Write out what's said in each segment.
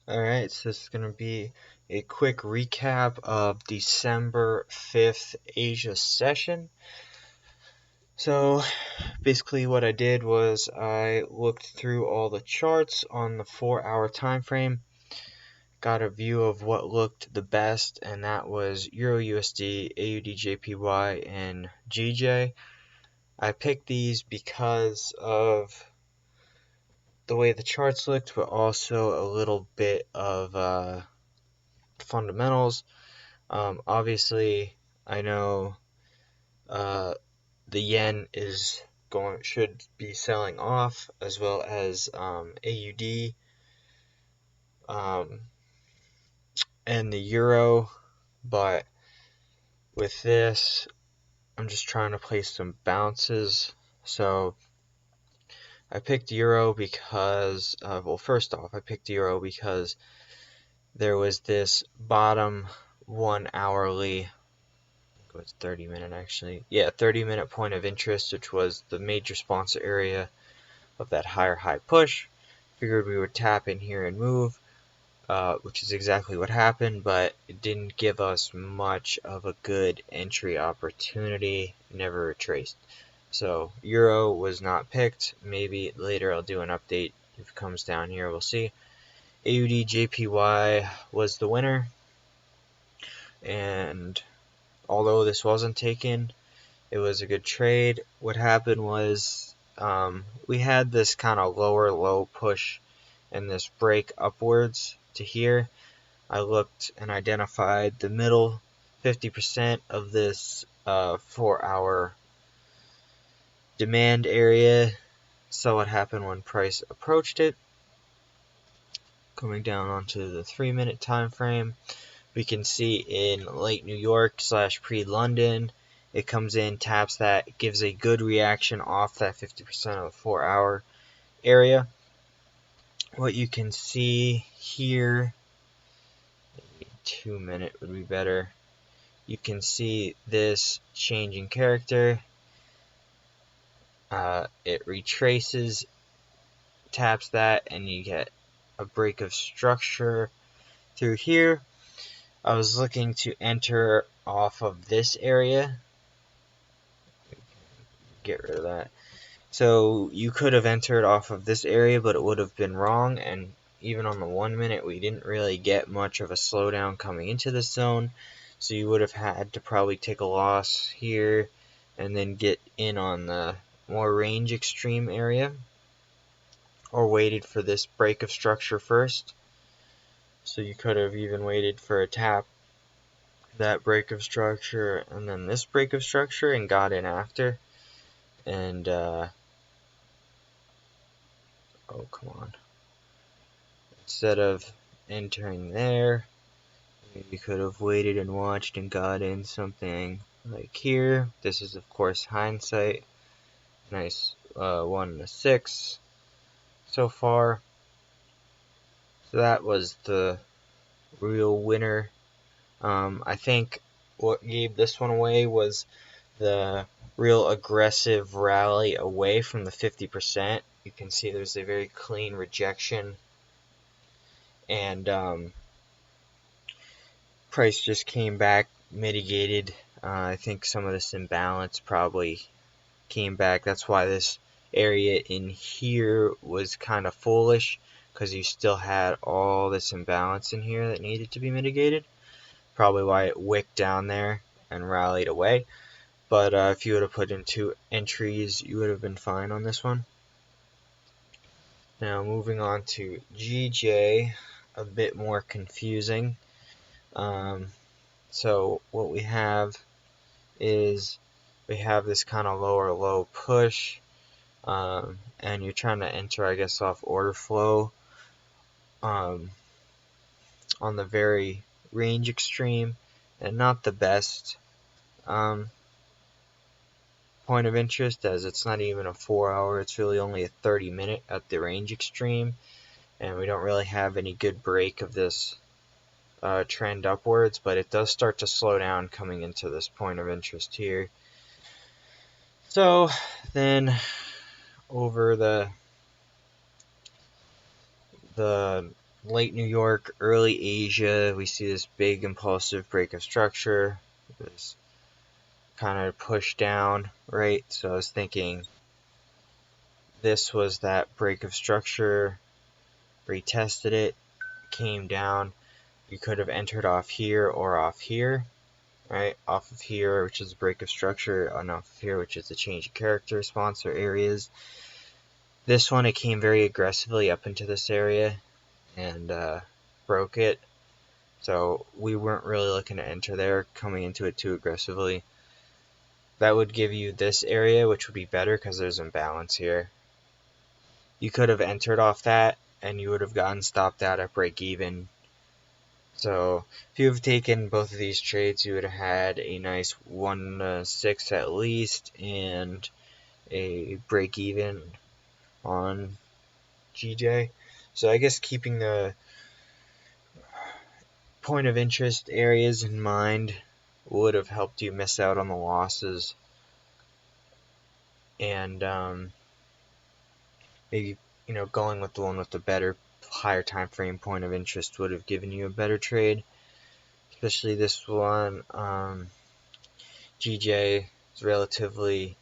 Alright, so this is going to be a quick recap of December 5th Asia session. So basically what I did was I looked through all the charts on the 4-hour time frame, got a view of what looked the best, and that was Euro USD, AUD JPY, and GJ. I picked these because of the way the charts looked, but also a little bit of fundamentals. Obviously, I know uh, the yen should be selling off, as well as AUD um, and the euro. But with this, I'm just trying to place some bounces. So I picked euro because, well, first off, I picked euro because there was this bottom 1 hourly. It's 30-minute actually. Yeah, 30-minute point of interest, which was the major sponsor area of that higher high push. Figured we would tap in here and move, which is exactly what happened, but it didn't give us much of a good entry opportunity. Never retraced. So euro was not picked. Maybe later I'll do an update if it comes down here. We'll see. AUD JPY was the winner, and although this wasn't taken, it was a good trade. What happened was we had this kind of lower low push and this break upwards to here. I looked and identified the middle 50% of this 4-hour demand area. Saw what happened when price approached it. Coming down onto the 3-minute time frame, we can see in late New York / pre-London, it comes in, taps that, gives a good reaction off that 50% of the 4-hour area. What you can see here, maybe 2-minute would be better. You can see this changing character. It retraces, taps that, and you get a break of structure through here. I was looking to enter off of this area. Get rid of that. So you could have entered off of this area, but it would have been wrong. And even on the 1 minute, we didn't really get much of a slowdown coming into this zone. So you would have had to probably take a loss here and then get in on the more range extreme area, or waited for this break of structure first. So you could have even waited for a tap, that break of structure, and then this break of structure, and got in after. And oh, come on. Instead of entering there, you could have waited and watched and got in something like here. This is of course hindsight. Nice 1 to 6 so far. So that was the real winner. I think what gave this one away was the real aggressive rally away from the 50%. You can see there's a very clean rejection, and price just came back, mitigated. I think some of this imbalance probably came back. That's why this area in here was kind of foolish, because you still had all this imbalance in here that needed to be mitigated. Probably why it wicked down there and rallied away. But if you would have put in 2 entries, you would have been fine on this one. Now moving on to GJ, a bit more confusing. So what we have is we have this kind of lower low push, and you're trying to enter, I guess, off order flow on the very range extreme, and not the best point of interest, as it's not even a 4-hour, it's really only a 30-minute at the range extreme, and we don't really have any good break of this trend upwards, but it does start to slow down coming into this point of interest here. So then over the late New York, early Asia, we see this big impulsive break of structure, this kind of push down, right? So I was thinking this was that break of structure, retested it, came down. You could have entered off here or off here, right? Off of here, which is a break of structure, and off of here, which is a change of character sponsor areas. This one, it came very aggressively up into this area and broke it. So we weren't really looking to enter there, coming into it too aggressively. That would give you this area, which would be better because there's imbalance here. You could have entered off that, and you would have gotten stopped out at break even. So if you have taken both of these trades, you would have had a nice 1-6 at least, and a break even on GJ. So I guess keeping the point of interest areas in mind would have helped you miss out on the losses, and maybe going with the one with the better higher time frame point of interest would have given you a better trade, especially this one. GJ is relatively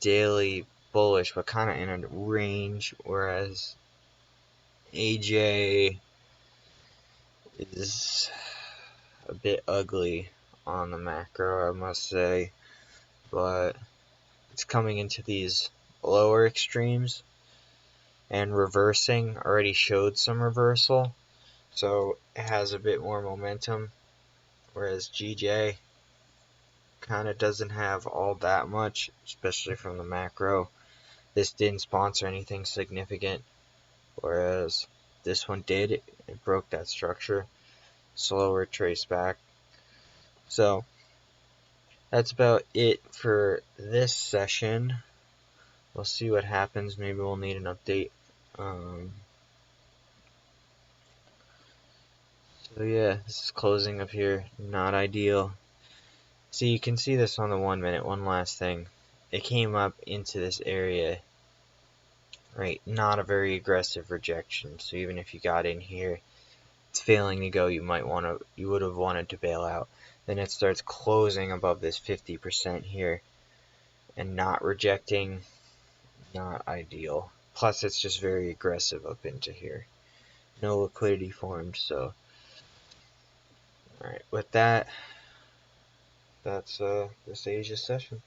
daily bullish, but kind of in a range, whereas AJ is a bit ugly on the macro, I must say, but it's coming into these lower extremes, and reversing already showed some reversal, so it has a bit more momentum, whereas GJ kind of doesn't have all that much, especially from the macro. This didn't sponsor anything significant, whereas this one did. It broke that structure, slower trace back. So that's about it for this session. We'll see what happens. Maybe we'll need an update. So yeah, this is closing up here. Not ideal. So you can see this on the 1 minute. One last thing. It came up into this area. Right, not a very aggressive rejection. So even if you got in here, it's failing to go. You would have wanted to bail out. Then it starts closing above this 50% here, and not rejecting. Not ideal. Plus, it's just very aggressive up into here. No liquidity formed. So, all right. With that, that's this Asia session.